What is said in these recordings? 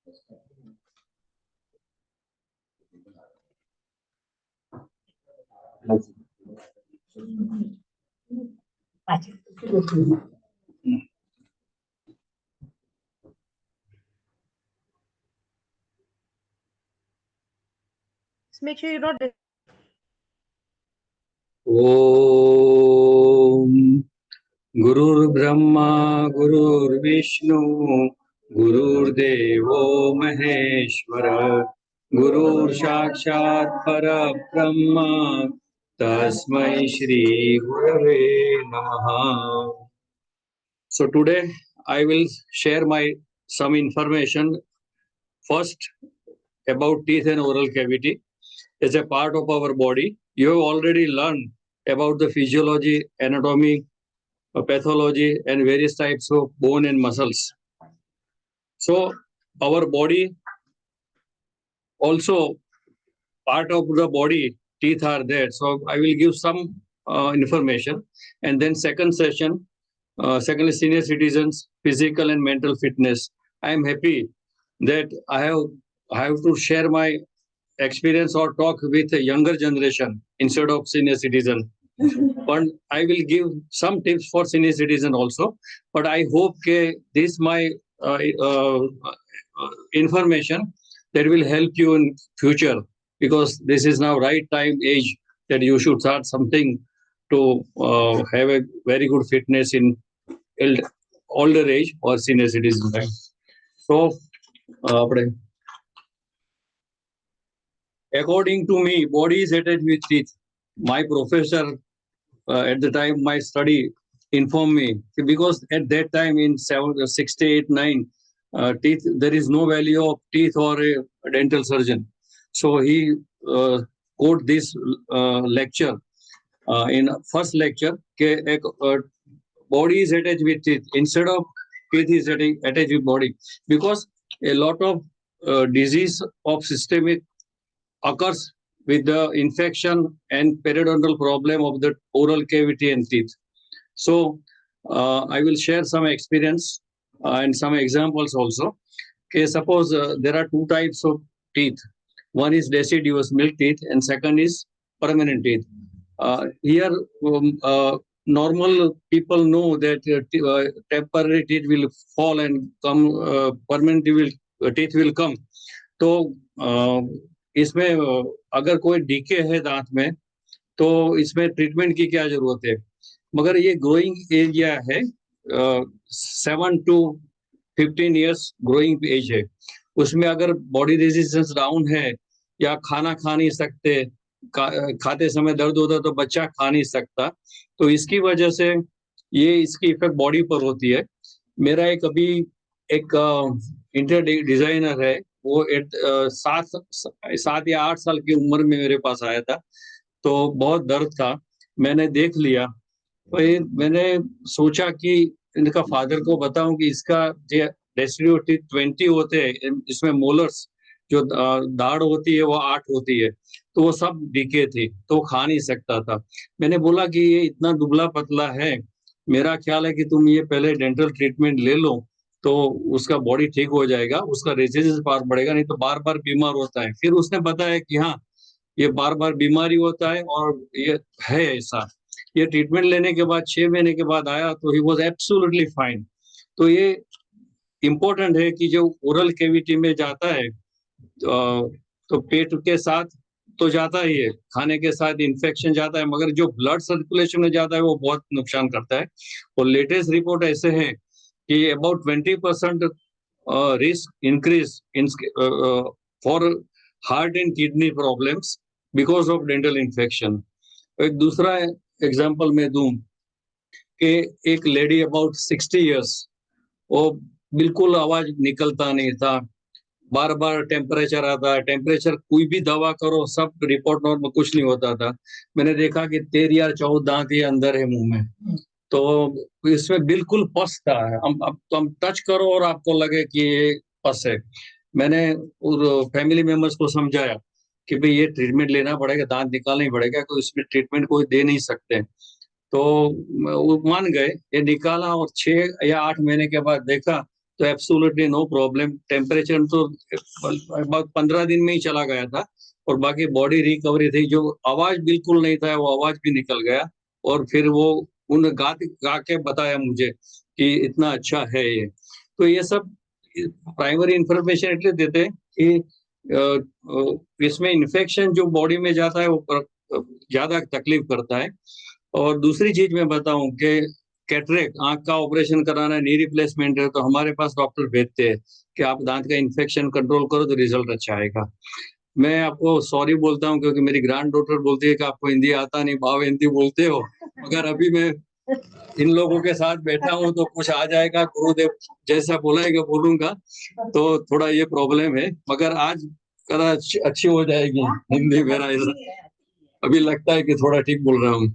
Just make sure you're not. ओम गुरुर्ब्रह्मा गुरुर्विष्णु गुरुर्देवो महेश्वर गुरुर्साक्षात् परब्रह्म तस्मै श्री गुरवे नमः. So today I will share some information first about teeth and oral cavity as a part of our body. You have already learned about the physiology, anatomy, pathology, and various types of bone and muscles. So our body also, part of the body, teeth are there. So I will give some information, and then second session, secondly, senior citizens, physical and mental fitness. I am happy that I have to share my experience or talk with a younger generation instead of senior citizen. But I will give some tips for senior citizen also. But I hope this my information that will help you in future, because this is now right time age that you should start something to have a very good fitness in older age or senior citizen time. So according to me, body is attached with teeth. My professor at the time my study informed me, because at that time in 68, 9, teeth, there is no value of teeth or a dental surgeon. So he quote this lecture in first lecture, body is attached with teeth instead of teeth is attached with body, because a lot of disease of systemic occurs with the infection and periodontal problem of the oral cavity and teeth. So I will share some experience and some examples also. Okay, suppose there are two types of teeth. One is deciduous milk teeth and second is permanent teeth. Here, normal people know that temporary teeth will fall and come, permanent teeth will come. तो इसमें अगर कोई DK है दांत में तो इसमें treatment की क्या जरूरत है, मगर ये ग्रोइंग एरिया है, 7 to 15 ईयर्स ग्रोइंग एज है, उसमें अगर बॉडी रेजिस्टेंस डाउन है या खाना खा नहीं सकते, खाते समय दर्द होता तो बच्चा खा नहीं सकता, तो इसकी वजह से ये इसकी इफेक्ट बॉडी पर होती है. मेरा एक इंटीरियर डिजाइनर है, वो 7 या 8 साल की उम्र में मेरे पास आया था, तो बहुत दर्द था, मैंने देख लिया, तो मैंने सोचा कि इनका फादर को बताऊं कि इसका जो रेसिड्यू 20 होते हैं, इसमें मोलर्स जो दाढ़ होती है वो 8 होती है, तो वो सब डीके थी, तो खा नहीं सकता था. मैंने बोला कि ये इतना दुबला पतला है, मेरा ख्याल है कि तुम ये पहले डेंटल ट्रीटमेंट ले लो तो उसका बॉडी ठीक हो जाएगा, उसका रेजिस्टेंस पावर बढ़ेगा, नहीं तो बार बार बीमार होता है. फिर उसने बताया कि हाँ, ये बार बार बीमारी होता है और ये है ऐसा. ये ट्रीटमेंट लेने के बाद 6 महीने के बाद आया तो ही वाज एब्सोल्युटली फाइन. तो ये इम्पोर्टेंट है कि जो ओरल कैविटी में जाता है तो पेट के साथ तो जाता ही है, खाने के साथ इन्फेक्शन जाता है, मगर जो ब्लड सर्कुलेशन में जाता है वो बहुत नुकसान करता है. और लेटेस्ट रिपोर्ट ऐसे है कि about 20% risk increase in for heart and kidney problems because of dental infection. एक दूसरा एग्जांपल मैं दूं कि एक लेडी अबाउट 60 years, वो बिल्कुल आवाज निकलता नहीं था, बार बार टेम्परेचर आता है, टेम्परेचर कोई भी दवा करो सब रिपोर्ट नॉर्मल, कुछ नहीं होता था. मैंने देखा कि 13 या 14 दांत ये अंदर है मुंह में, तो इसमें बिल्कुल पस था. हम टच करो और आपको लगे कि ये पस है. मैंने फैमिली मेंबर्स को समझाया कि भाई ये ट्रीटमेंट लेना पड़ेगा, दांत निकालना ही पड़ेगा, कोई इसमें ट्रीटमेंट कोई दे नहीं सकते. तो वो मान गए, ये निकाला और 6 या 8 महीने के बाद देखा तो एब्सोल्युटली नो प्रॉब्लम। टेम्परेचर तो about 15 दिन में ही चला गया था और बाकी बॉडी रिकवरी थी। जो आवाज बिल्कुल नहीं था वो आवाज भी निकल गया और फिर वो उन गा के बताया मुझे कि इतना अच्छा है ये। तो ये सब प्राइमरी इंफॉर्मेशन इसलिए देते हैं कि इसमें इन्फेक्शन जो बॉडी में जाता है वो ज्यादा तकलीफ करता है। और दूसरी चीज मैं बताऊं कि कैटरेक्ट आंख का ऑपरेशन कराना है, नी रिप्लेसमेंट है, तो हमारे पास डॉक्टर भेजते हैं कि आप दांत का इन्फेक्शन कंट्रोल करो तो रिजल्ट अच्छा आएगा। मैं आपको सॉरी बोलता हूँ क्योंकि मेरी ग्रैंड डॉटर बोलती है कि आपको हिंदी आता नहीं, भाव हिंदी बोलते हो। मगर अभी मैं इन लोगों के साथ बैठा हूँ तो कुछ आ जाएगा, गुरुदेव जैसा बोलाएगा बोलूंगा, तो थोड़ा ये प्रॉब्लम है। मगर आज कदा अच्छी हो जाएगी हिंदी मेरा ऐसा अभी लगता है कि थोड़ा ठीक बोल रहा हूँ।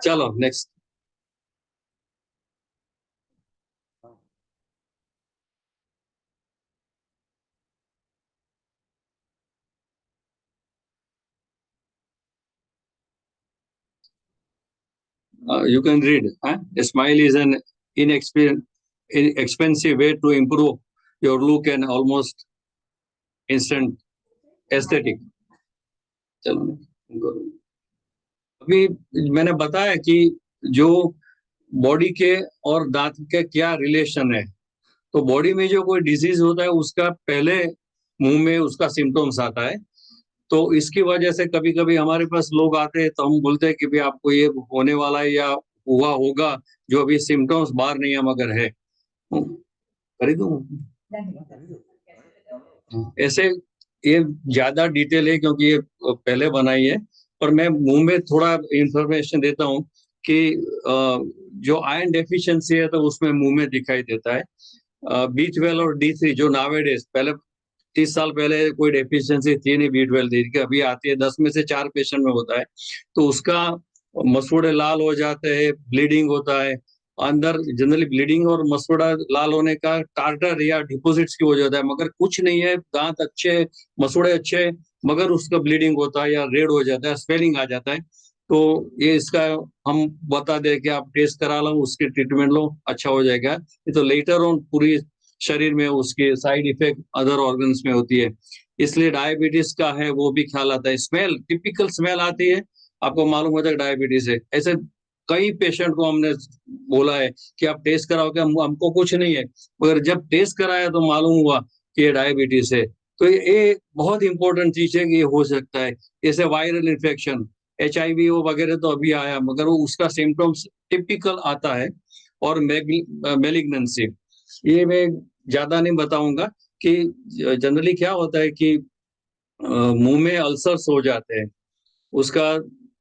चलो next. You can read. A smile is an inexpensive way to improve your look and almost instant aesthetic. चलो अभी मैंने बताया कि जो बॉडी के और दांत के क्या रिलेशन है। तो बॉडी में जो कोई डिजीज होता है उसका पहले मुंह में उसका सिम्टम्स आता है। तो इसकी वजह से कभी कभी हमारे पास लोग आते हैं तो हम बोलते हैं कि भाई आपको ये होने वाला है या हुआ होगा, जो अभी सिम्टम्स बाहर नहीं है मगर है। खरीदूं ऐसे ये ज्यादा डिटेल है क्योंकि ये पहले बनाई है, पर मैं मुंह में थोड़ा इंफॉर्मेशन देता हूँ कि जो आयरन डेफिशिएंसी है तो उसमें मुंह में दिखाई देता है। B12 और D3 जो नावेडेज, पहले 30 साल पहले कोई डेफिशिएंसी थी नहीं B12 डी की, अभी आती है 10 में से 4 पेशेंट में होता है। तो उसका मसूड़े लाल हो जाते हैं, ब्लीडिंग होता है अंदर। जनरली ब्लीडिंग और मसूड़ा लाल होने का टार्टर या डिपोजिट्स की वजह होता है, मगर कुछ नहीं है, दांत अच्छे, मसूड़े अच्छे, मगर उसका ब्लीडिंग होता है या रेड हो जाता है, स्वेलिंग आ जाता है। तो ये इसका हम बता दें कि आप टेस्ट करा लो, उसकी ट्रीटमेंट लो, अच्छा हो जाएगा। ये तो लेटर ऑन पूरी शरीर में उसके साइड इफेक्ट अदर ऑर्गन्स में होती है। इसलिए डायबिटीज का है वो भी ख्याल आता है। स्मेल, टिपिकल स्मेल आती है, आपको मालूम होता है डायबिटीज है। ऐसे कई पेशेंट को हमने बोला है कि आप टेस्ट कराओगे, हमको कुछ नहीं है, मगर जब टेस्ट कराया तो मालूम हुआ कि ये डायबिटीज है। तो ये बहुत इंपॉर्टेंट चीज है कि ये हो सकता है। जैसे वायरल इन्फेक्शन, HIV वगैरह तो अभी आया, मगर वो उसका सिम्टम्स टिपिकल आता है। और मेलिग्नेंसी, ये मैं ज्यादा नहीं बताऊंगा कि जनरली क्या होता है कि मुंह में अल्सर्स हो जाते हैं। उसका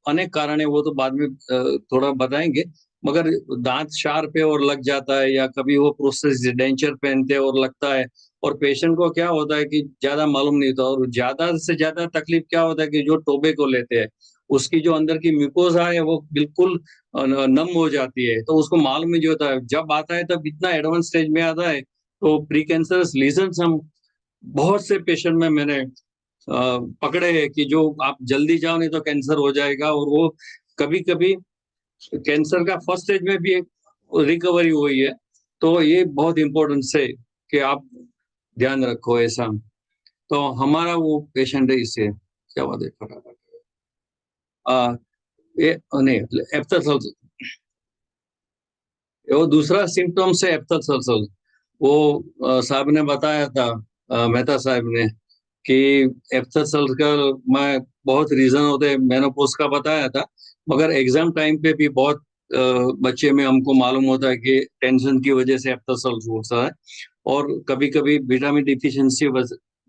अनेक कारण है, वो तो बाद में थोड़ा बताएंगे। मगर दांत शार्प है और लग जाता है, या कभी वो प्रोसेस डेंचर पहनते हैं और लगता है। और पेशेंट को क्या होता है कि ज्यादा मालूम नहीं होता, और ज्यादा से ज्यादा तकलीफ क्या होता है कि जो टोबैको लेते हैं उसकी जो अंदर की म्यूकोसा है वो बिल्कुल नम हो जाती है, तो उसको मालूम नहीं होता है। जब आता है तब इतना एडवांस स्टेज में आता है। तो प्री कैंसरस लीजन्स हम बहुत से पेशेंट में मैंने पकड़े हैं कि जो आप जल्दी जाओ नहीं तो कैंसर हो जाएगा। और वो कभी कभी कैंसर का फर्स्ट स्टेज में भी रिकवरी हुई है। तो ये बहुत इम्पोर्टेंट है कि आप ध्यान रखो ऐसा। तो हमारा वो पेशेंट है, इससे क्या बात है फटाफट ये नहीं एप्थल, वो दूसरा सिम्टम्स है एप्थल सल्सल। वो साहब ने बताया था, मेहता साहब ने, कि एप्थल सल्सल में बहुत रीजन होते हैं, मेनोपॉज का बताया था। मगर एग्जाम टाइम पे भी बहुत बच्चे में हमको मालूम होता है कि टेंशन की वजह से एप्थल सल्सल होता है। और कभी कभी विटामिन डिफिशियंसी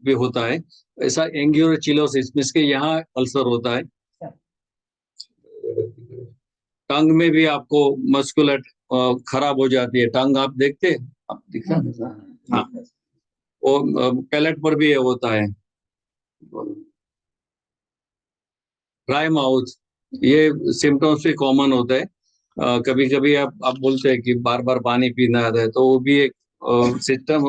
भी होता है। ऐसा एंगियोचिलोसिस इसके यहाँ अल्सर होता है। टंग में भी आपको मस्कुलर खराब हो जाती है। टंग आप देखते हैं, आप दिखा हाँ, वो पैलेट पर भी होता है। ड्राई माउथ, ये सिम्टम्स भी कॉमन होता है। कभी कभी आप बोलते हैं कि बार बार पानी पीना आता है, तो वो भी एक सिस्टम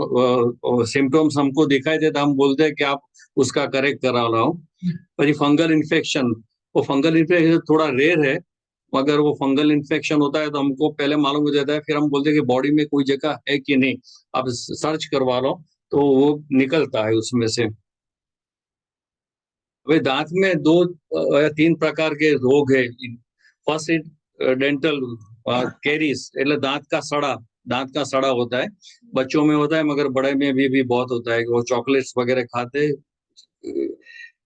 सिम्टम्स हमको दिखाई देता, हम बोलते हैं कि आप उसका करेक्ट करा लाओ। पर ये फंगल इन्फेक्शन, वो फंगल इन्फेक्शन थोड़ा रेयर है, अगर वो फंगल इन्फेक्शन होता है तो हमको पहले मालूम हो जाता है, फिर हम बोलते हैं कि बॉडी में कोई जगह है कि नहीं, आप सर्च करवा लो तो वो निकलता है उसमें से। वे दांत में दो या तीन प्रकार के रोग है। फर्स्ट डेंटल कैरीज, એટલે दांत का सड़ा होता है, बच्चों में होता है मगर बड़े में भी बहुत होता है, वो चॉकलेट्स वगैरह खाते हैं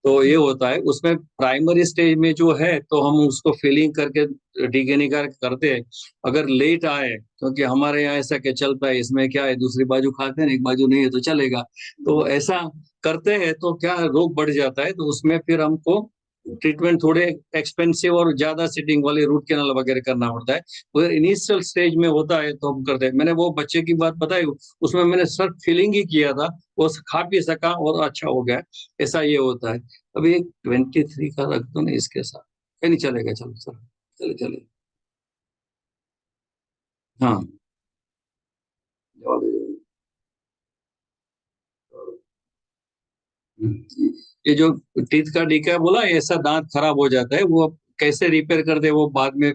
तो ये होता है। उसमें प्राइमरी स्टेज में जो है तो हम उसको फिलिंग करके डिगेनिगर करते हैं। अगर लेट आए, क्योंकि हमारे यहाँ ऐसा क्या चलता है, इसमें क्या है दूसरी बाजू खाते हैं एक बाजू नहीं है तो चलेगा, तो ऐसा करते हैं तो क्या रोग बढ़ जाता है, तो उसमें फिर हमको ट्रीटमेंट थोड़े एक्सपेंसिव और ज्यादा सिटिंग वाले रूट कैनाल वगैरह करना पड़ता है। अगर इनिशियल स्टेज में होता है तो हम करते हैं। मैंने वो बच्चे की बात बताई, उसमें मैंने सिर्फ फिलिंग ही किया था, वो खा भी सका और अच्छा हो गया। ऐसा ये होता है। अभी एक 23 का रख दो ना इसके साथ, कहीं नहीं चलेगा, चलो चलो, चले चले। हाँ, ये जो टीथ का डीका बोला, ऐसा दांत खराब हो जाता है, वो अब कैसे रिपेयर कर दे वो बाद में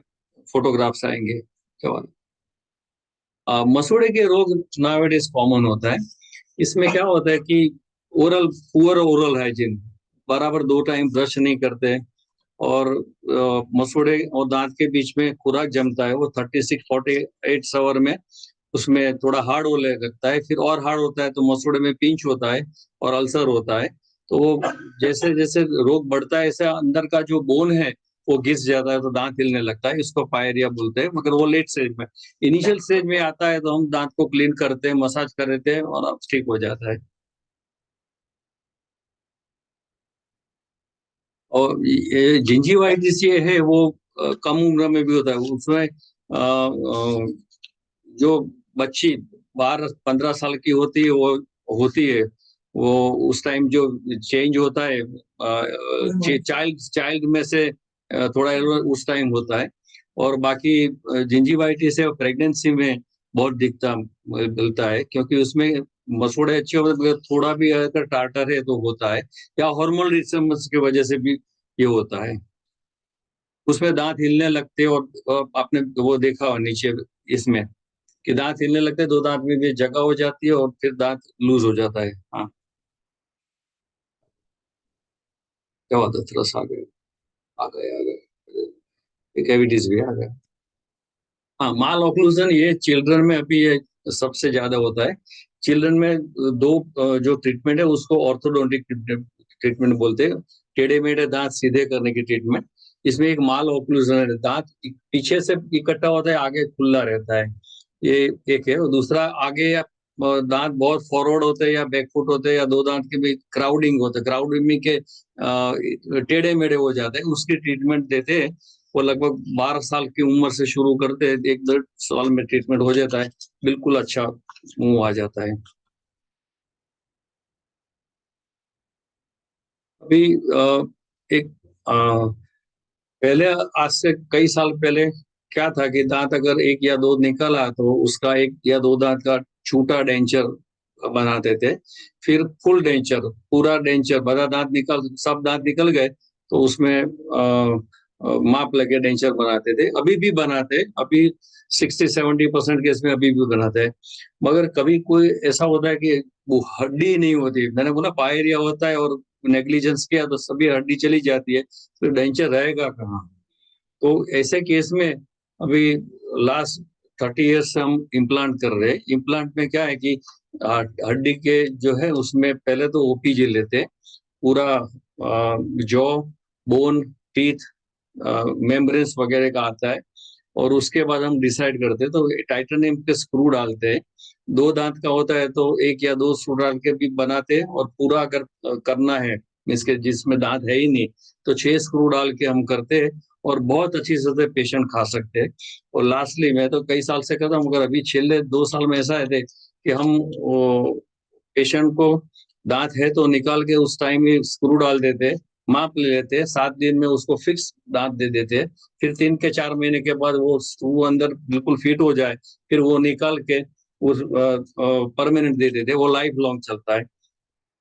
फोटोग्राफ्स आएंगे। क्या बात। मसूड़े के रोग नावेडेज कॉमन होता है। इसमें क्या होता है कि पुअर ओरल हाइजीन, बराबर 2 टाइम ब्रश नहीं करते, और मसूड़े और दांत के बीच में खुराक जमता है, वो 36-48 आवर में उसमें थोड़ा हार्ड होने लगता है, फिर और हार्ड होता है तो मसूड़े में पिंच होता है और अल्सर होता है। तो वो जैसे जैसे रोग बढ़ता है ऐसे अंदर का जो बोन है वो घिस जाता है, तो दांत हिलने लगता है, इसको पायरिया बोलते हैं। मगर वो लेट स्टेज में, इनिशियल स्टेज में आता है तो हम दांत को क्लीन करते हैं, मसाज कर देते हैं और अब ठीक हो जाता है। और ये जिंजीवाइटिस ये है वो कम उम्र में भी होता है। उसमें जो बच्ची 12-15 साल की होती है वो होती है, वो उस टाइम जो चेंज होता है चाइल्ड चाइल्ड में से थोड़ा उस टाइम होता है। और बाकी जिंजीवाइटिस है प्रेगनेंसी में बहुत दिखता मिलता है, क्योंकि उसमें मसूड़े अच्छे होते हैं, मगर थोड़ा भी अगर टार्टर है तो होता है, या हार्मोनल डिस्टर्बेंस की वजह से भी ये होता है। उसमें दांत हिलने लगते हैं, और आपने वो देखा हो नीचे इसमें कि दांत हिलने लगते हैं, दो दांत में भी जगह हो जाती है और फिर दांत लूज हो जाता है। हाँ, क्या होता है, थ्रस आ गए, आ गए, आ गए, कैविटीज भी आ गए। हाँ, माल ऑक्लूजन ये चिल्ड्रन में अभी ये सबसे ज्यादा होता है। चिल्ड्रन में दो जो ट्रीटमेंट है उसको ऑर्थोडोंटिक ट्रीटमेंट बोलते हैं, टेढ़े मेढ़े दांत सीधे करने की ट्रीटमेंट। इसमें एक माल ऑक्लूजन है, दांत पीछे से इकट्ठा होता है, आगे खुला रहता है, ये एक है। और दूसरा आगे या दांत बहुत फॉरवर्ड होते हैं या बैकफुट होते हैं, या दो दांत के भी क्राउडिंग होता है, क्राउडिंग के टेढ़े मेढ़े हो जाते हैं, उसकी ट्रीटमेंट देते हैं। वो लगभग 12 साल की उम्र से शुरू करते हैं, 1-1.5 साल में ट्रीटमेंट हो जाता है, बिल्कुल अच्छा मुंह आ जाता है। अभी एक पहले, आज से कई साल पहले क्या था कि दांत अगर एक या दो निकला तो उसका एक या दो दांत का छूटा डेंचर बनाते थे। फिर फुल डेंचर, पूरा डेंचर, बड़ा दांत निकल, सब दांत निकल गए तो उसमें माप लगे डेंचर बनाते थे, अभी भी बनाते हैं, अभी 60-70% केस में अभी भी बनाते हैं। मगर कभी कोई ऐसा होता है कि वो हड्डी नहीं होती, मैंने बोला पायरिया होता है और नेग्लिजेंस किया तो सभी हड्डी चली जाती है, तो डेंचर रहेगा कहाँ। तो ऐसे केस में अभी लास्ट 30 ईयर्स से हम इम्प्लांट कर रहे हैं। इम्प्लांट में क्या है कि हड्डी के जो है उसमें पहले तो ओपीजी लेते हैं, पूरा जॉ, बोन, टीथ, मेम्ब्रेन्स वगैरह का आता है, और उसके बाद हम डिसाइड करते हैं तो टाइटेनियम के स्क्रू डालते हैं। दो दांत का होता है तो एक या दो स्क्रू डाल के भी बनाते हैं, और पूरा अगर करना है मीन्स के जिसमें दांत है ही नहीं तो 6 स्क्रू डाल के हम करते हैं, और बहुत अच्छी से पेशेंट खा सकते हैं। और लास्टली मैं तो कई साल से करता हूँ, मगर अभी पिछले 2 साल में ऐसा है कि हम पेशेंट को दांत है तो निकाल के उस टाइम ही स्क्रू डाल देते हैं, माप ले लेते हैं, 7 दिन में उसको फिक्स दांत दे देते हैं। फिर 3 के 4 महीने के बाद वो स्क्रू अंदर बिल्कुल फिट हो जाए, फिर वो निकाल के उस परमानेंट दे देते हैं, वो लाइफ लॉन्ग चलता है,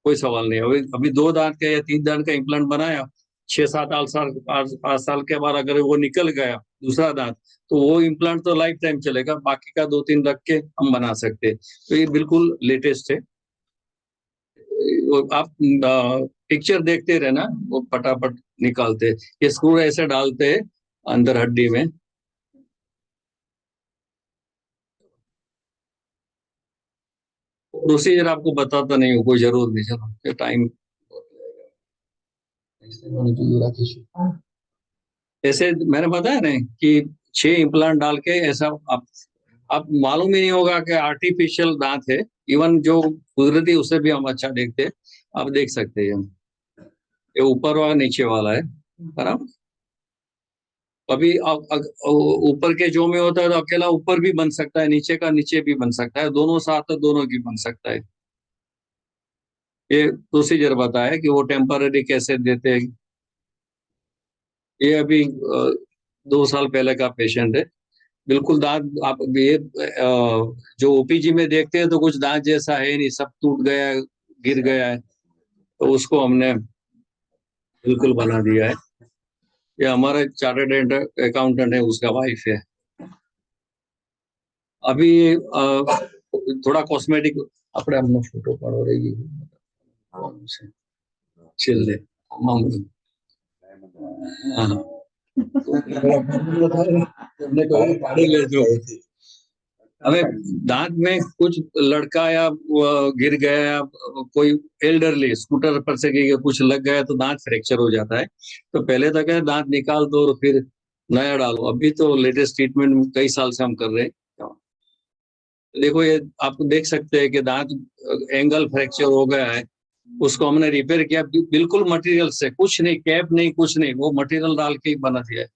कोई सवाल नहीं। अभी अभी 2 दांत का या 3 दांत का इम्प्लांट बनाया 5 साल के बाद अगर वो निकल गया दूसरा दांत, तो वो इम्प्लांट तो लाइफ टाइम चलेगा, बाकी का 2-3 रख के हम बना सकते हैं। तो ये बिल्कुल लेटेस्ट है। आप पिक्चर देखते रहना, वो फटाफट निकालते हैं। ये स्क्रू ऐसे डालते हैं अंदर हड्डी में। प्रोसीजर आपको बताता नहीं हूँ, कोई जरूर नहीं, चलो टाइम। ऐसे मैंने बताया ना कि 6 इम्प्लांट डाल के ऐसा आप मालूम ही नहीं होगा कि आर्टिफिशियल दांत है। इवन जो कुदरती उससे भी हम अच्छा देखते हैं। आप देख सकते हैं, ये ऊपर वाला नीचे वाला है बराबर। अभी ऊपर के जो में होता है तो अकेला ऊपर भी बन सकता है, नीचे का नीचे भी बन सकता है, दोनों साथ तो दोनों की बन सकता है। ये प्रोसीजर बताया कि वो टेम्पररी कैसे देते हैं। ये अभी 2 साल पहले का पेशेंट है। बिल्कुल दांत आप ये जो ओपीजी में देखते हैं तो कुछ दांत जैसा है नहीं, सब टूट गया है, गिर गया है, तो उसको हमने बिल्कुल बना दिया है। ये हमारा चार्टर्ड अकाउंटेंट है, उसका वाइफ है। अभी थोड़ा कॉस्मेटिक अपने अपना फोटो पड़ो रही चिल्ले मामूली। हाँ तुमने कहा पानी ले जो हमें दांत में कुछ लड़का या गिर गया या कोई एल्डरली स्कूटर पर से गिर गया, कुछ लग गया तो दांत फ्रैक्चर हो जाता है। तो पहले तो क्या दांत निकाल दो और फिर नया डालो। अभी तो लेटेस्ट ट्रीटमेंट कई साल से हम कर रहे हैं। देखो ये आप देख सकते हैं कि दांत एंगल फ्रैक्चर हो गया है, उसको हमने रिपेयर किया बिल्कुल मटेरियल से, कुछ नहीं, कैप नहीं, कुछ नहीं, वो मटेरियल डाल के ही बना दिया है।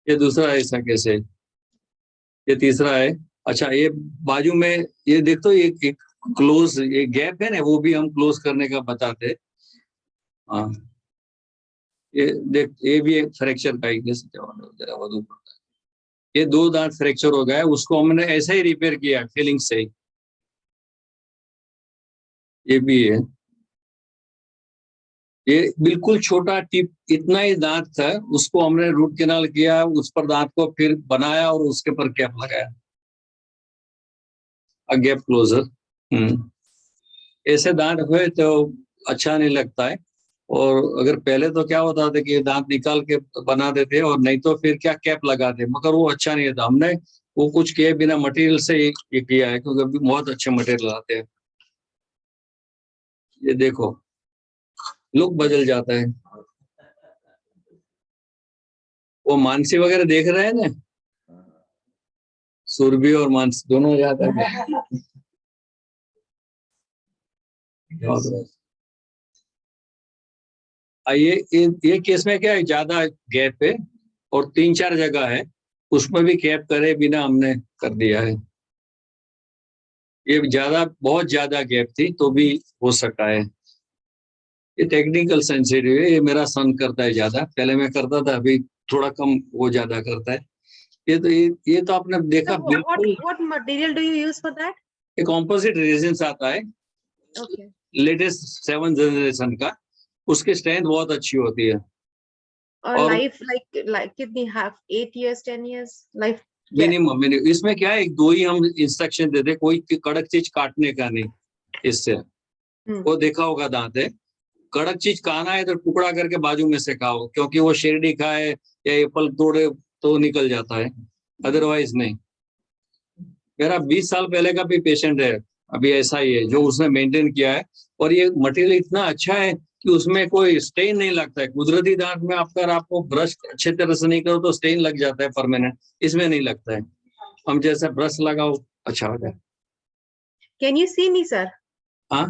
ये दूसरा ऐसा कैसे, ये तीसरा है। अच्छा ये बाजू में ये देख तो ये क्लोज ये गैप है ना, वो भी हम क्लोज करने का बताते। हाँ ये देख, ये भी एक फ्रैक्चर का जरा वो ये 2 दांत फ्रैक्चर हो गया है, उसको हमने ऐसे ही रिपेयर किया फीलिंग से ही। ये भी है। ये बिल्कुल छोटा टिप इतना ही दांत था, उसको हमने रूट कैनाल किया, उस पर दांत को फिर बनाया और उसके पर कैप लगाया, गैप क्लोजर। ऐसे दांत हुए तो अच्छा नहीं लगता है। और अगर पहले तो क्या होता था कि दांत निकाल के बना देते और नहीं तो फिर क्या कैप लगाते, मगर वो अच्छा नहीं था। हमने वो कुछ किए बिना मटेरियल से ये किया है, क्योंकि अभी बहुत अच्छे मटेरियल आते हैं। ये देखो लुक बदल जाता है। वो मानसी वगैरह देख रहे हैं ना, सुरभि और मानसी दोनों जाता है। ये केस में क्या है, ज्यादा गैप है और 3-4 जगह है, उसमें भी कैप करे बिना हमने कर दिया है। ये बहुत ज्यादा गैप थी तो भी हो सकता है। ये टेक्निकल सेंसिटिव है, ये मेरा सन करता है ज्यादा, पहले मैं करता था, अभी थोड़ा कम वो ज्यादा करता है। ये तो आपने देखा। So what material do you use for that? एक कॉम्पोजिट रेजिन आता है, Okay. लेटेस्ट 7 जनरेशन का, उसकी स्ट्रेंथ बहुत अच्छी होती है। और और लाइफ like कितनी have 8 years 10 years life? Minimum इसमें क्या है, 2 ही हम इंस्ट्रक्शन देते, कोई कड़क चीज काटने का नहीं इससे। वो देखा होगा दांत है, कड़क चीज खाना है तो टुकड़ा करके बाजू में से खाओ, क्योंकि वो शेरडी खाए या एप्पल तोड़े तो निकल जाता है, अदरवाइज नहीं। मेरा 20 साल पहले का भी पेशेंट है, अभी ऐसा ही है, जो उसने मेंटेन किया है। और ये मटेरियल इतना अच्छा है कि उसमें कोई स्टेन नहीं लगता है। कुदरती दांत में आपको ब्रश अच्छे तरह से नहीं करो तो स्टेन लग जाता है परमानेंट, इसमें नहीं लगता है। हम जैसे ब्रश लगाओ अच्छा हो जाए। Can you see me sir? हाँ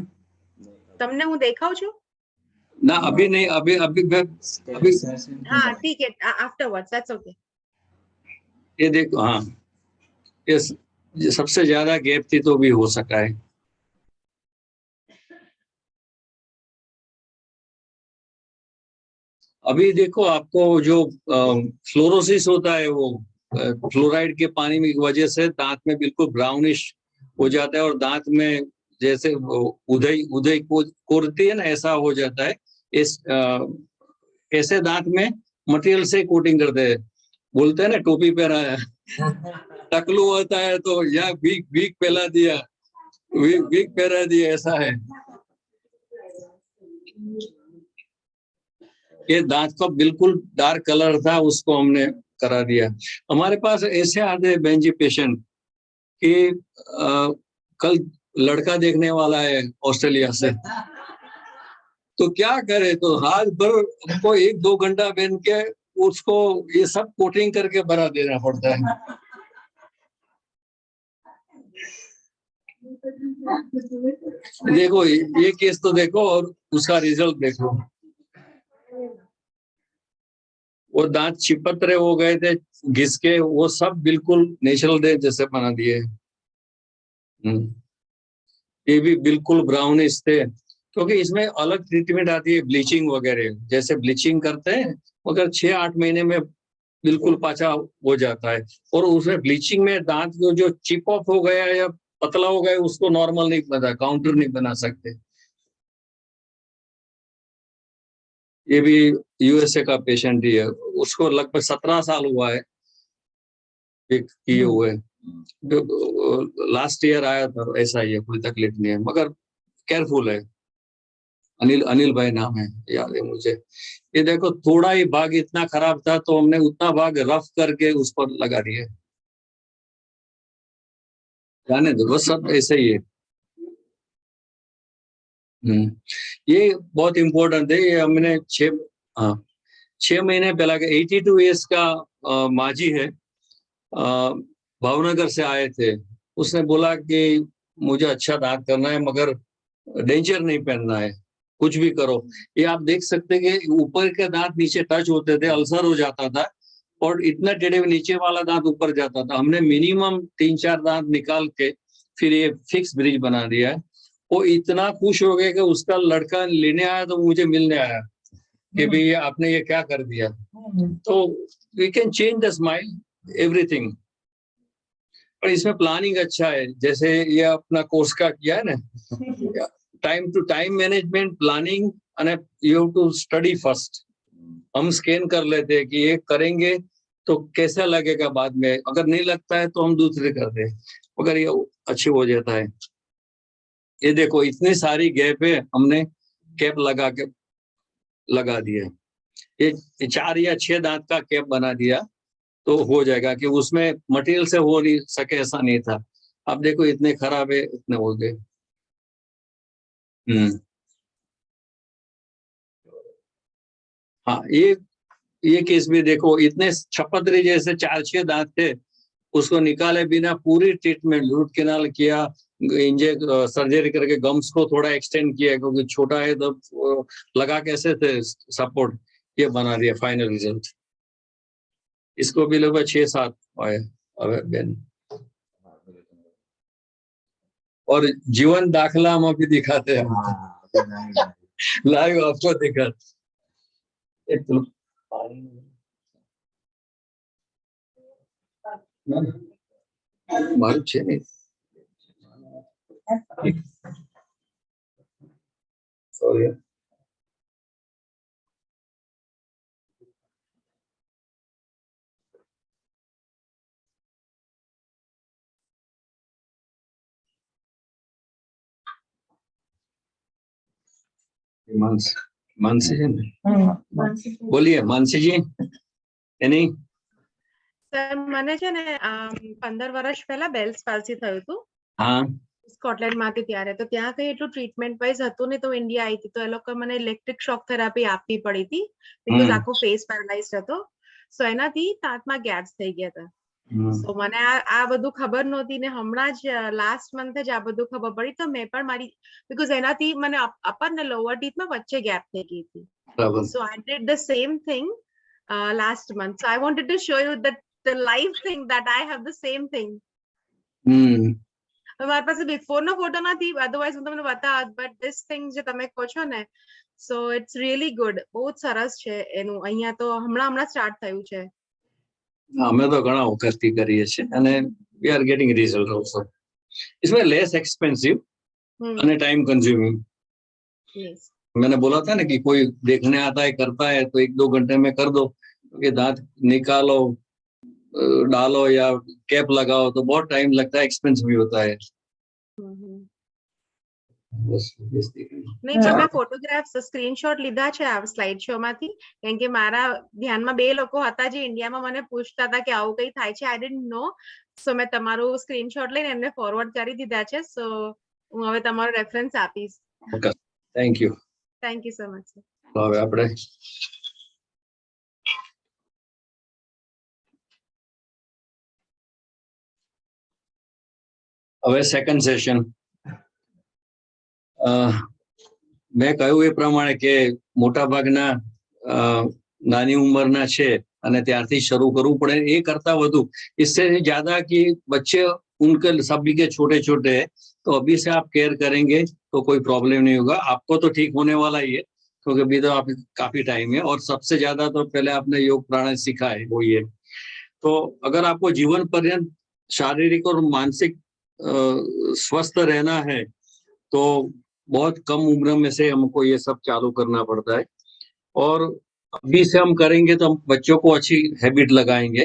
તમને હું દેખાઉં છું? ना अभी नहीं, अभी हाँ ठीक है, afterwards that's okay. ये देखो, हाँ ये सबसे ज्यादा गैप थी तो भी हो सका है। अभी देखो आपको जो फ्लोरोसिस होता है, वो फ्लोराइड के पानी की वजह से दांत में बिल्कुल ब्राउनिश हो जाता है और दांत में जैसे उदय को कोरती है ना, ऐसा हो जाता है। ऐसे दांत में मटेरियल से कोटिंग करते हैं, बोलते हैं ना टोपी पहना है, टकलू होता है तो या वीक पहला दिया, वीक पहना दिया, ऐसा है। ये दांत का बिल्कुल डार्क कलर था, उसको हमने करा दिया। हमारे पास ऐसे आते हैं बेंजी पेशेंट कि कल लड़का देखने वाला है ऑस्ट्रेलिया से, तो क्या करे, तो हाथ भर हमको 1-2 घंटा पहन के उसको ये सब कोटिंग करके बना देना पड़ता है। देखो ये केस तो देखो और उसका रिजल्ट देखो, वो दांत चिपतरे हो गए थे घिस के, वो सब बिल्कुल नेचुरल डे जैसे बना दिए। ये भी बिल्कुल ब्राउनिश थे, क्योंकि इसमें अलग ट्रीटमेंट आती है, ब्लीचिंग वगैरह, जैसे ब्लीचिंग करते हैं मगर 6-8 महीने में बिल्कुल पाचा हो जाता है। और उसमें ब्लीचिंग में दांत जो चिप ऑफ हो गया या पतला हो गया उसको नॉर्मल नहीं बना, काउंटर नहीं बना सकते। ये भी यूएसए का पेशेंट ही है, उसको लगभग 17 साल हुआ है किए हुए, लास्ट ईयर आया था। ऐसा ही है, कोई तकलीफ नहीं है मगर केयरफुल है। अनिल भाई नाम है, याद है मुझे। ये देखो थोड़ा ही भाग इतना खराब था तो हमने उतना भाग रफ करके उस पर लगा दिया, जाने दो बस, सब ऐसे ही है। ये बहुत इम्पोर्टेंट है, ये हमने 6 महीने पहला 82 ईयर्स का माजी है, भावनगर से आए थे। उसने बोला कि मुझे अच्छा दांत करना है मगर डेंचर नहीं पहनना है, कुछ भी करो। ये आप देख सकते हैं कि ऊपर के दांत नीचे टच होते थे, अल्सर हो जाता था, और इतना टेढ़े नीचे वाला दांत ऊपर जाता था। हमने मिनिमम 3-4 दांत निकाल के फिर ये फिक्स ब्रिज बना दिया है। वो इतना खुश हो गया कि उसका लड़का लेने आया तो मुझे मिलने आया कि भाई आपने ये क्या कर दिया। तो we can change the smile everything, पर इसमें प्लानिंग अच्छा है, जैसे ये अपना कोर्स का किया है ना, time to time management, planning, and you have to study first. हम स्कैन कर लेते हैं कि ये करेंगे तो कैसा लगेगा बाद में, अगर नहीं लगता है तो हम दूसरे करते हैं, अगर ये अच्छे हो जाता है। ये देखो इतनी सारी गैप है, हमने कैप लगा दिया। ये 4 या 6 दांत का कैप बना दिया तो हो जाएगा, कि उसमें मटेरियल से हो नहीं सके ऐसा नहीं था। अब देखो इतने खराब है, इतने हो गए। हाँ, ये केस भी देखो, इतने छपतरी जैसे 4-6 दांत थे, उसको निकाले बिना पूरी ट्रीटमेंट, रूट कैनाल किया, सर्जरी करके गम्स को थोड़ा एक्सटेंड किया, क्योंकि छोटा है तो लगा कैसे थे सपोर्ट, ये बना दिया फाइनल रिजल्ट। इसको भी लगभग 6-7 आए बेन, और जीवन दाखला हम अभी दिखाते हैं, लाइव आपको दिखाते। મારું છે ને સોરી માનસી जी बोलिए मानसी जी। એની સર મને છે ને 15 વર્ષ પહેલા બેલ્સ પાલ્સી થયું હતું हाँ સ્કોટલેન્ડ માંથી, ત્યારે તો ત્યાં કઈ એટલું ટ્રીટમેન્ટ વાઇઝ હતું ને, તો ઇન્ડિયા આવી હતી તો એ લોકો મને ઇલેક્ટ્રિક શોક થેરાપી આપવી પડી હતી, બીકોઝ આખો ફેસ પેરાલાઇઝડ હતો. સો એનાથી દાંતમાં ગેપ્સ થઈ ગયા હતા. સો મને આ બધું ખબર નહોતી ને હમણાં જ લાસ્ટ મંથે જ આ બધું ખબર પડી, તો મેં પણ મારી, બીકોઝ એનાથી મને અપર ને લોઅર ટીથમાં વચ્ચે ગેપ થઈ ગઈ હતી. So I did the same thing last month. So I wanted to show you that the live thing that I have the same thing. મારી પાસે બિફોર નો ફોટો નથી, અધરવાઇઝ હું તમને બતાવત, બટ ધીસ થિંગ જે તમે કહો છો ને, સો ઇટ્સ રિયલી ગુડ, બહુ સરસ છે એનું. અહીંયા તો હમણાં સ્ટાર્ટ થયું છે. અમે તો ઘણા વખતથી કરીએ છીએ અને we are getting result also. इसमें less expensive અને time consuming. Yes. मैंने बोला था ना कि कोई देखने आता है करता है तो 1-2 घंटे में कर दो, क्योंकि दांत निकालो, डालो या कैप लगाओ तो बहुत टाइम लगता है, एक्सपेंस भी होता है। હમ. बस basically. નહીં પણ મેં ફોટોગ્રાફ્સ સ્ક્રીનશોટ લીધા છે આ સ્લાઇડ શો માંથી, કેમ કે મારા ધ્યાનમાં 2 લોકો હતા જે ઇન્ડિયામાં મને પૂછતા હતા કે આવું કઈ થાય છે. આઈ ડિડન્ટ નો, સો મેં તમારું સ્ક્રીનશોટ લઈને એમને ફોરવર્ડ કરી દીધા છે. સો હું હવે તમારો રેફરન્સ આપીશ. Okay, thank you. Thank you so much. હવે આપણે હવે સેકન્ડ સેશન. મેં કહ્યું એ પ્રમાણે કે મોટા ભાગના નાની ઉંમરના છે અને ત્યારથી શરૂ કરવું પડે. એ કરતા વધુ इससे ज्यादा कि बच्चे उनके सभी के छोटे छोटे हैं, तो अभी से आप केयर करेंगे तो कोई प्रॉब्लम नहीं होगा. आपको तो ठीक होने वाला ही है, क्योंकि अभी तो आप काफी टाइम है. और सबसे ज्यादा तो पहले आपने योग प्राणायाम सीखा है, वो ये. तो अगर आपको जीवन पर्यंत शारीरिक और मानसिक स्वस्थ रहना है तो बहुत कम उम्र में से हमको ये सब चालू करना पड़ता है. और अभी से हम करेंगे तो हम बच्चों को अच्छी हैबिट लगाएंगे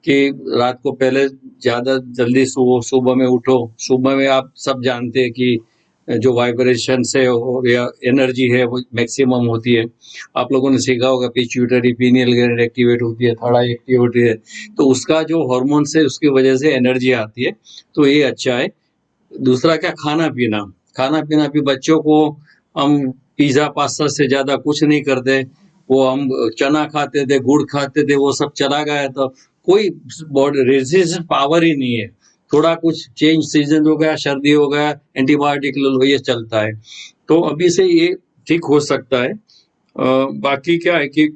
कि रात को पहले ज्यादा जल्दी सो, सुबह में उठो. सुबह में आप सब जानते हैं कि जो वाइब्रेशन से या एनर्जी है वो मैक्सिमम होती है. आप लोगों ने सीखा होगा पिट्यूटरी पीनियल ग्लैंड एक्टिवेट होती है, थर्ड आई एक्टिव होती है, तो उसका जो हार्मोन्स है उसकी वजह से एनर्जी आती है. तो ये अच्छा है. दूसरा क्या, खाना पीना. खाना पीना भी बच्चों को हम पिज्जा पास्ता से ज्यादा कुछ नहीं करते. वो हम चना खाते थे, गुड़ खाते थे, वो सब चला गया. तो कोई बॉडी रेजिस्टेंस पावर ही नहीं है. थोड़ा कुछ चेंज सीजन हो गया, सर्दी हो गया, एंटीबायोटिक लो, ये चलता है. तो अभी से ये ठीक हो सकता है. बाकी क्या है कि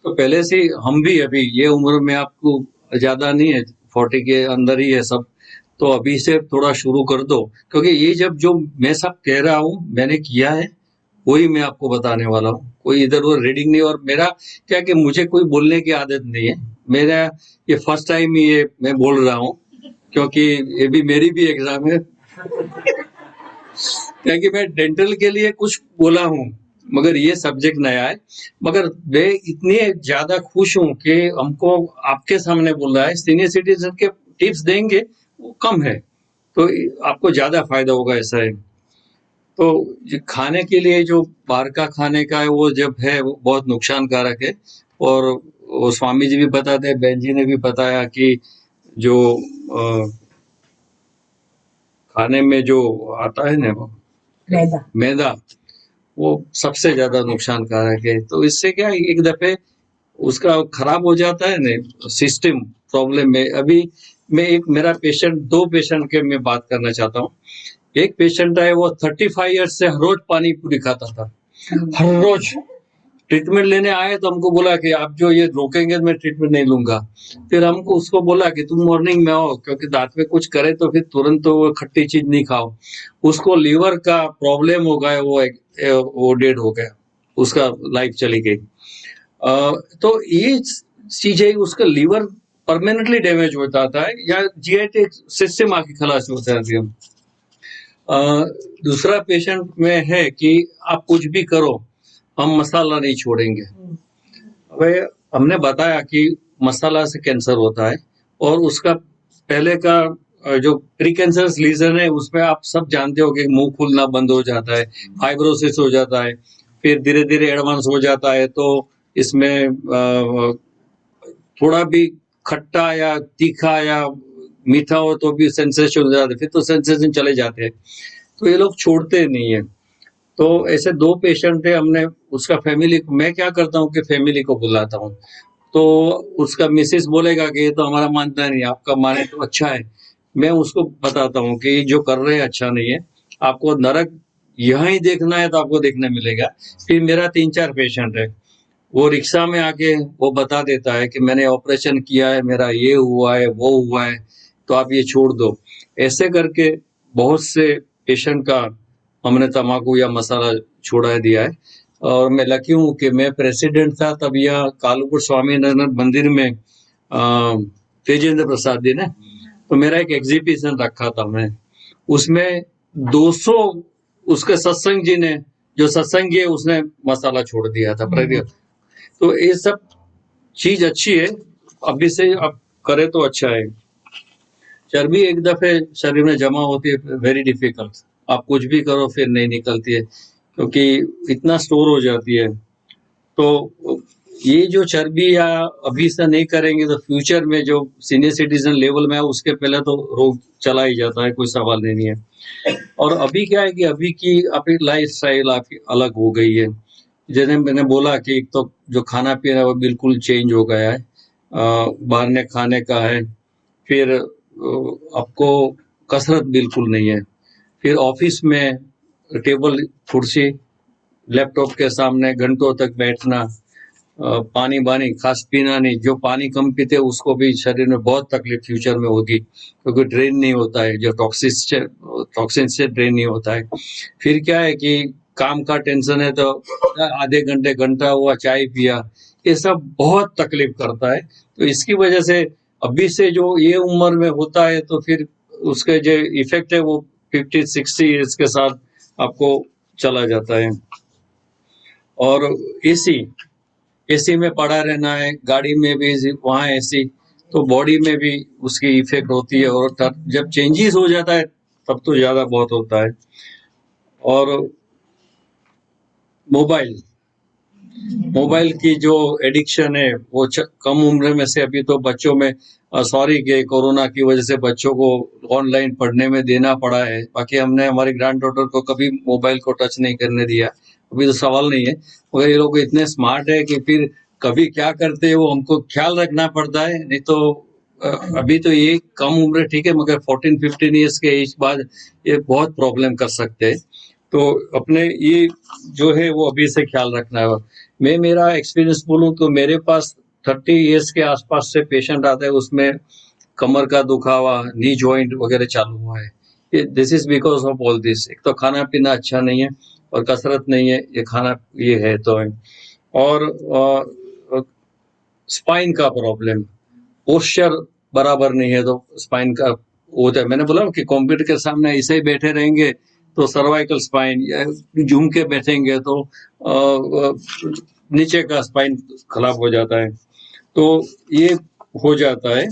तो पहले से हम भी अभी ये उम्र में आपको ज्यादा नहीं है, 40 के अंदर ही है सब, तो अभी से थोड़ा शुरू कर दो. क्योंकि ये जब जो मैं सब कह रहा हूँ मैंने किया है वही मैं आपको बताने वाला हूँ. कोई इधर उधर रीडिंग नहीं. और मेरा क्या कि मुझे कोई बोलने की आदत नहीं है. मेरा ये फर्स्ट टाइम ही ये मैं बोल रहा हूँ, क्योंकि ये भी मेरी भी एग्जाम है. क्योंकि मैं डेंटल के लिए कुछ बोला हूँ मगर ये सब्जेक्ट नया है. मगर मैं इतनी ज्यादा खुश हूँ कि हमको आपके सामने बोल रहा है. सीनियर सिटीजन के टिप्स देंगे वो कम है, तो आपको ज्यादा फायदा होगा, ऐसा है. तो खाने के लिए जो बाहर का खाने का है वो जब है वो बहुत नुकसानकारक है. और वो स्वामी जी भी बताते हैं, बहन जी ने भी बताया कि जो खाने में जो आता है ना वो मैदा, वो सबसे ज्यादा नुकसानकारक है. तो इससे क्या है, एक दफे उसका खराब हो जाता है ना सिस्टम प्रॉब्लम में. अभी मैं एक मेरा पेशेंट, 2 पेशेंट के मैं बात करना चाहता हूँ. एक पेशेंट है वो 35 ईयर्स से हर रोज पानी पूरी खाता था, हर रोज. ट्रीटमेंट लेने आए तो हमको बोला कि आप जो ये रोकेंगे तो मैं ट्रीटमेंट नहीं लूंगा. फिर हमको उसको बोला कि तुम मॉर्निंग में आओ, क्योंकि दांत में कुछ करे तो फिर तुरंत तो वो खट्टी चीज नहीं खाओ. उसको लीवर का प्रॉब्लम हो गया, वो डेड हो गया, उसका लाइफ चली गई. तो ये चीजें, उसका लीवर परमानेंटली डैमेज हो जाता है या जीआई सिस्टम आके खलास हो जाती है. दूसरा पेशेंट में है कि आप कुछ भी करो हम मसाला नहीं छोड़ेंगे. वे हमने बताया कि मसाला से कैंसर होता है, और उसका पहले का जो प्री कैंसरस लीजन है उसमें आप सब जानते हो कि मुंह खुलना बंद हो जाता है, फाइब्रोसिस हो जाता है, फिर धीरे धीरे एडवांस हो जाता है. तो इसमें थोड़ा भी खट्टा या तीखा या मीठा हो तो भी सेंसेशन हो जाता है, फिर तो सेंसेशन चले जाते हैं. तो ये लोग छोड़ते नहीं है. तो ऐसे 2 पेशेंट है. हमने उसका फैमिली, मैं क्या करता हूँ कि फैमिली को बुलाता हूँ. तो उसका मिसेस बोलेगा कि ये तो हमारा मानता नहीं, आपका माने तो अच्छा है. मैं उसको बताता हूँ कि जो कर रहे हैं अच्छा नहीं है, आपको नरक यहाँ ही देखना है तो आपको देखने मिलेगा. फिर मेरा 3-4 पेशेंट है, वो रिक्शा में आके वो बता देता है कि मैंने ऑपरेशन किया है, मेरा ये हुआ है, वो हुआ है, तो आप ये छोड़ दो. ऐसे करके बहुत से पेशेंट का हमने तम्बाकू या मसाला छोड़ा दिया है. और मैं लकी हूँ कि मैं प्रेसिडेंट था तब यह कालूपुर स्वामीनारायण मंदिर में तेजेंद्र प्रसाद जी ने, तो मेरा एक एग्जीबिशन रखा था मैं, उसमें 200 उसके सत्संग जी ने, जो सत्संगी है उसने मसाला छोड़ दिया था तो ये सब चीज अच्छी है, अभी से अब करे तो अच्छा है। चर्बी एक दफे शरीर में जमा होती है, वेरी डिफिकल्ट, आप कुछ भी करो फिर नहीं निकलती है, क्योंकि इतना स्टोर हो जाती है। तो ये जो चर्बी या अभी से नहीं करेंगे तो फ्यूचर में जो सीनियर सिटीजन लेवल में है उसके पहले तो रोग चला ही जाता है, कोई सवाल नहीं है। और अभी क्या है कि अभी की आपकी लाइफ स्टाइल आपकी अलग हो गई है। जैसे मैंने बोला कि एक तो जो खाना पीना है वो बिल्कुल चेंज हो गया है, बाहर ने खाने का है, फिर आपको कसरत बिल्कुल नहीं है, फिर ऑफिस में टेबल कुर्सी लैपटॉप के सामने घंटों तक बैठना, पानी वानी खास पीना नहीं, जो पानी कम पीते उसको भी शरीर में बहुत तकलीफ फ्यूचर में होगी, क्योंकि ड्रेन नहीं होता है, जो टॉक्सिन से ड्रेन नहीं होता है। फिर क्या है कि काम का टेंशन है तो आधे घंटे घंटा हुआ चाय पिया, ये सब बहुत तकलीफ करता है। तो इसकी वजह से अभी से जो ये उम्र में होता है तो फिर उसके जो इफेक्ट है वो 50-60 ईयर्स के साथ आपको चला जाता है। और एसी एसी में पड़ा रहना है, गाड़ी में भी वहाँ एसी, तो बॉडी में भी उसकी इफेक्ट होती है, और जब चेंजेस हो जाता है तब तो ज्यादा बहुत होता है। और मोबाइल मोबाइल की जो एडिक्शन है वो कम उम्र में से, अभी तो बच्चों में सॉरी कि कोरोना की वजह से बच्चों को ऑनलाइन पढ़ने में देना पड़ा है, बाकी हमने हमारी ग्रैंड डॉटर को कभी मोबाइल को टच नहीं करने दिया, अभी तो सवाल नहीं है। मगर ये लोग इतने स्मार्ट है कि फिर कभी क्या करते हैं वो हमको ख्याल रखना पड़ता है, नहीं तो अभी तो ये कम उम्र ठीक है, मगर 14-15 ईयर्स के एज बाद ये बहुत प्रॉब्लम कर सकते हैं। तो अपने ये जो है वो अभी से ख्याल रखना है। मैं मेरा एक्सपीरियंस बोलूं तो मेरे पास 30 ईयर्स के आसपास से पेशेंट आता है, उसमें कमर का दुखावा, नी जॉइंट वगैरह चालू हुआ है। This is because of all this. एक तो खाना पीना अच्छा नहीं है और कसरत नहीं है, ये खाना ये है तो है। और स्पाइन का प्रॉब्लम, पोस्चर बराबर नहीं है तो स्पाइन का होता है। मैंने बोला कि कंप्यूटर के सामने ऐसे ही बैठे रहेंगे तो सर्वाइकल स्पाइन, या झूम के बैठेंगे तो नीचे का स्पाइन खराब हो जाता है, तो ये हो जाता है।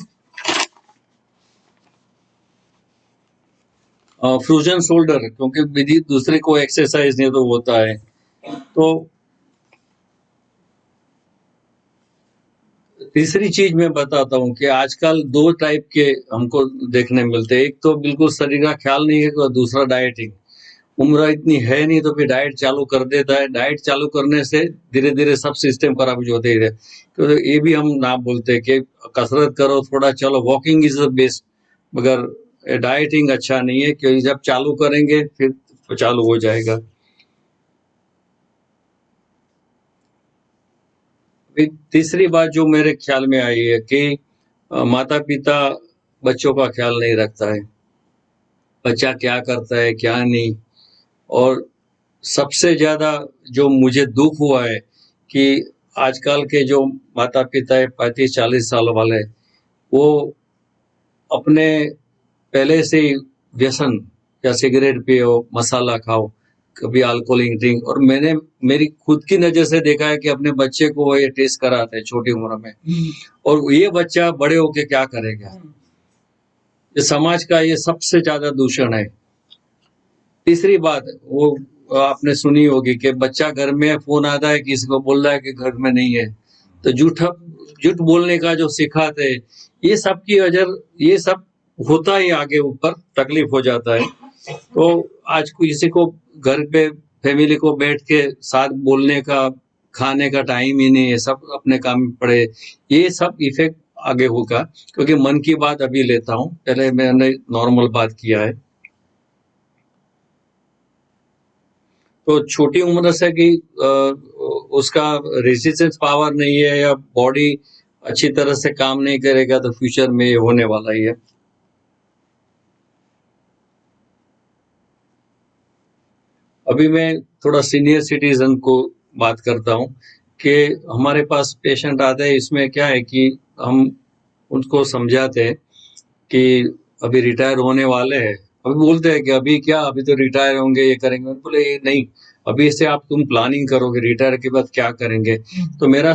फ्यूजन शोल्डर, क्योंकि विधि दूसरे को एक्सरसाइज नहीं तो होता है। तो तीसरी चीज मैं बताता हूँ कि आजकल 2 टाइप के हमको देखने मिलते हैं। एक तो बिल्कुल शरीर का ख्याल नहीं है और दूसरा डाइटिंग। उम्र इतनी है नहीं तो फिर डाइट चालू कर देता है। डाइट चालू करने से धीरे-धीरे सब सिस्टम खराब होते ही रहे। तो ये भी हम ना बोलते हैं कि कसरत करो, थोड़ा चलो, वॉकिंग इज द बेस्ट, मगर डाइटिंग अच्छा नहीं है, क्योंकि जब चालू करेंगे फिर चालू हो जाएगा। तीसरी बात जो मेरे ख्याल में आई है कि माता पिता बच्चों का ख्याल नहीं रखता है, बच्चा क्या करता है क्या नहीं। और सबसे ज्यादा जो मुझे दुख हुआ है कि आजकल के जो माता पिता है 35-40 साल वाले, वो अपने पहले से ही व्यसन, या सिगरेट पियो, मसाला खाओ, कभी अल्कोहलिक ड्रिंक। और मैंने मेरी खुद की नजर से देखा है कि अपने बच्चे को ये टेस्ट कराते हैं छोटी उम्र में, और ये बच्चा बड़े होके क्या करेगा। ये समाज का ये सबसे ज्यादा दूषण है। तीसरी बात वो आपने सुनी होगी कि बच्चा घर में फोन आता है, किसी को बोल रहा है कि घर में नहीं है, तो झूठ बोलने का जो सिखाते हैं, ये सब की वजह, ये सब होता ही आगे ऊपर तकलीफ हो जाता है। तो आज किसी को घर पे फैमिली को बैठ के साथ बोलने का, खाने का टाइम ही नहीं है, सब अपने काम में पड़े। ये सब इफेक्ट आगे होगा, क्योंकि मन की बात अभी लेता हूँ, पहले मैंने नॉर्मल बात किया है। तो छोटी उम्र से कि उसका रेजिस्टेंस पावर नहीं है या बॉडी अच्छी तरह से काम नहीं करेगा तो फ्यूचर में ये होने वाला ही है। अभी मैं थोड़ा सीनियर सिटीजन को बात करता हूँ कि हमारे पास पेशेंट आते हैं, इसमें क्या है कि हम उनको समझाते हैं कि अभी रिटायर होने वाले हैं अभी बोलते हैं कि अभी क्या, अभी तो रिटायर होंगे, ये करेंगे। मैंने बोले ये नहीं, अभी से आप तुम प्लानिंग करोगे रिटायर के बाद क्या करेंगे। तो मेरा